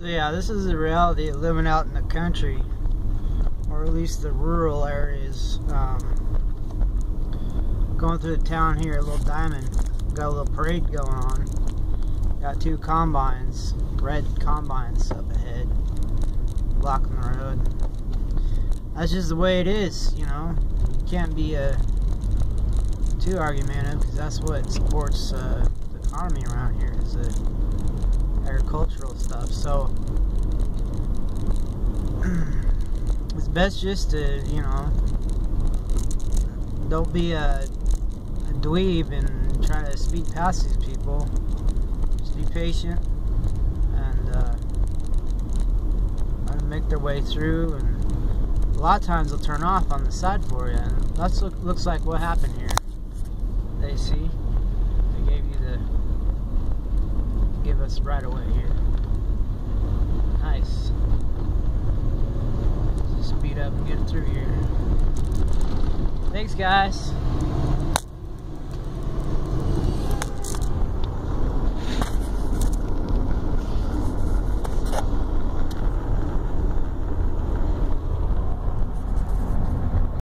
So yeah, this is the reality of living out in the country, or at least the rural areas. Going through the town here, Little Diamond, got a little parade going on. Got two combines, red combines up ahead, blocking the road. That's just the way it is, you know. You can't be too argumentative, because that's what supports the economy around here, is the agricultural stuff. So it's best just to, you know, don't be a dweeb and try to speed past these people. Just be patient and let them make their way through, and a lot of times they'll turn off on the side for you, and that's looks like what happened here. They see, they gave you give us right away here. Nice. Just speed up and get through here. Thanks, guys.